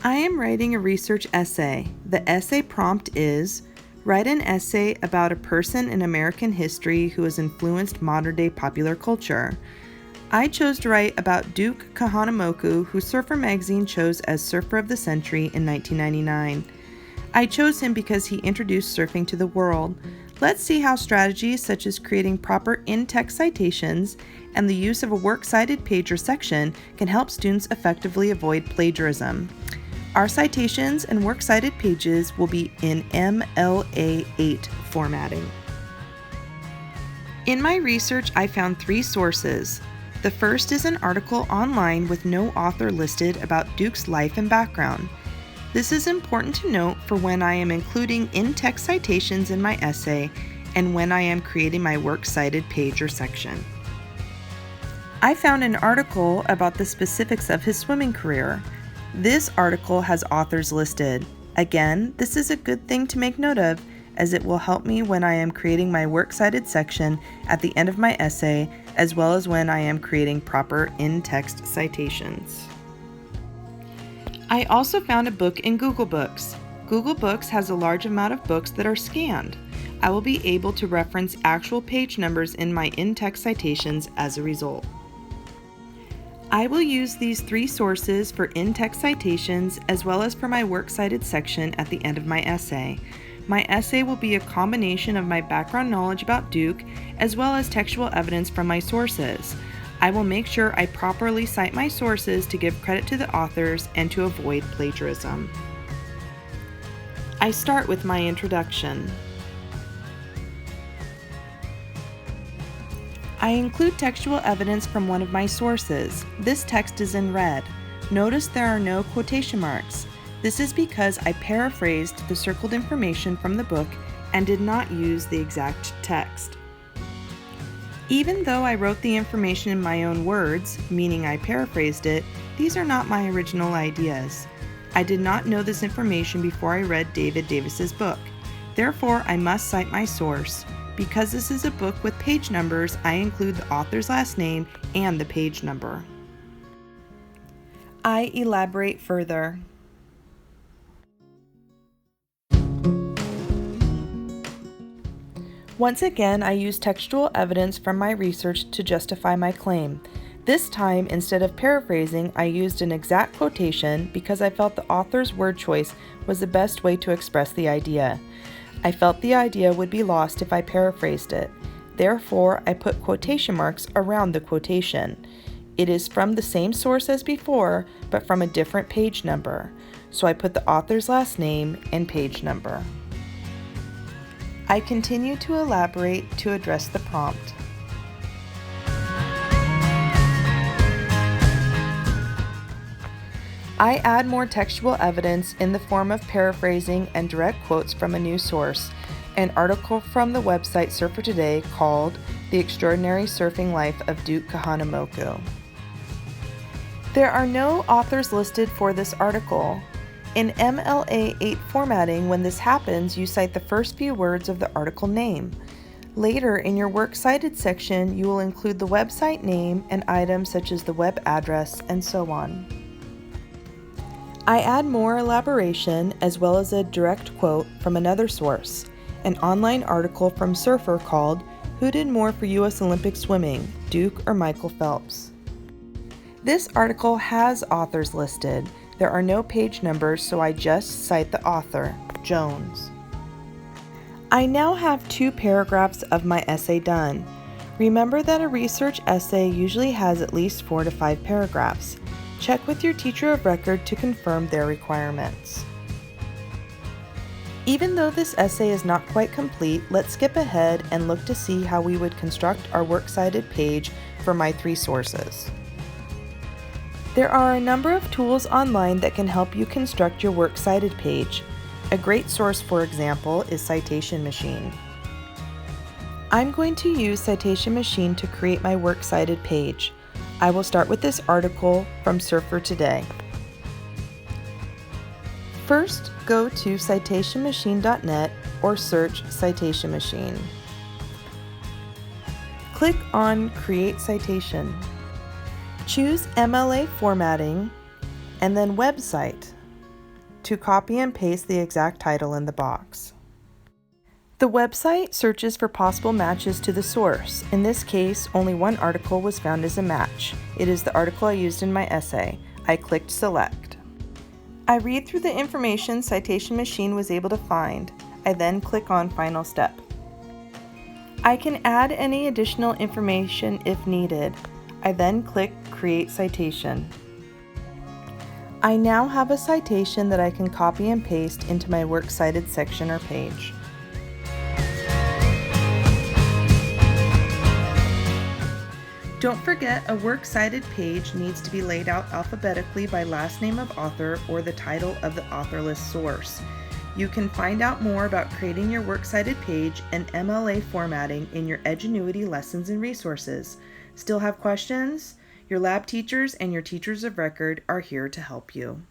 I am writing a research essay. The essay prompt is, write an essay about a person in American history who has influenced modern-day popular culture. I chose to write about Duke Kahanamoku, who Surfer magazine chose as Surfer of the Century in 1999. I chose him because he introduced surfing to the world. Let's see how strategies such as creating proper in-text citations and the use of a works cited page or section can help students effectively avoid plagiarism. Our citations and works cited pages will be in MLA 8 formatting. In my research, I found 3 sources. The first is an article online with no author listed about Duke's life and background. This is important to note for when I am including in-text citations in my essay and when I am creating my works cited page or section. I found an article about the specifics of his swimming career. This article has authors listed. Again, this is a good thing to make note of as it will help me when I am creating my works cited section at the end of my essay, as well as when I am creating proper in-text citations. I also found a book in Google Books. Google Books has a large amount of books that are scanned. I will be able to reference actual page numbers in my in-text citations as a result. I will use these 3 sources for in-text citations as well as for my works cited section at the end of my essay. My essay will be a combination of my background knowledge about Duke as well as textual evidence from my sources. I will make sure I properly cite my sources to give credit to the authors and to avoid plagiarism. I start with my introduction. I include textual evidence from one of my sources. This text is in red. Notice there are no quotation marks. This is because I paraphrased the circled information from the book and did not use the exact text. Even though I wrote the information in my own words, meaning I paraphrased it, these are not my original ideas. I did not know this information before I read David Davis's book. Therefore, I must cite my source. Because this is a book with page numbers, I include the author's last name and the page number. I elaborate further. Once again, I use textual evidence from my research to justify my claim. This time, instead of paraphrasing, I used an exact quotation because I felt the author's word choice was the best way to express the idea. I felt the idea would be lost if I paraphrased it. Therefore, I put quotation marks around the quotation. It is from the same source as before, but from a different page number. So I put the author's last name and page number. I continue to elaborate to address the prompt. I add more textual evidence in the form of paraphrasing and direct quotes from a new source, an article from the website Surfer Today called The Extraordinary Surfing Life of Duke Kahanamoku. There are no authors listed for this article. In MLA 8 formatting, when this happens, you cite the first few words of the article name. Later, in your works cited section, you will include the website name and items such as the web address and so on. I add more elaboration as well as a direct quote from another source, an online article from Surfer called Who Did More for U.S. Olympic Swimming, Duke or Michael Phelps? This article has authors listed. There are no page numbers, so I just cite the author, Jones. I now have 2 paragraphs of my essay done. Remember that a research essay usually has at least 4 to 5 paragraphs. Check with your teacher of record to confirm their requirements. Even though this essay is not quite complete, let's skip ahead and look to see how we would construct our works cited page for my 3 sources. There are a number of tools online that can help you construct your works cited page. A great source, for example, is Citation Machine. I'm going to use Citation Machine to create my works cited page. I will start with this article from Surfer Today. First, go to citationmachine.net or search Citation Machine. Click on Create Citation. Choose MLA formatting and then Website. to copy and paste the exact title in the box. The website searches for possible matches to the source. In this case, only one article was found as a match. It is the article I used in my essay. I clicked Select. I read through the information Citation Machine was able to find. I then click on Final Step. I can add any additional information if needed. I then click Create Citation. I now have a citation that I can copy and paste into my Works Cited section or page. Don't forget, a Works Cited page needs to be laid out alphabetically by last name of author or the title of the authorless source. You can find out more about creating your Works Cited page and MLA formatting in your Edgenuity lessons and resources. Still have questions? Your lab teachers and your teachers of record are here to help you.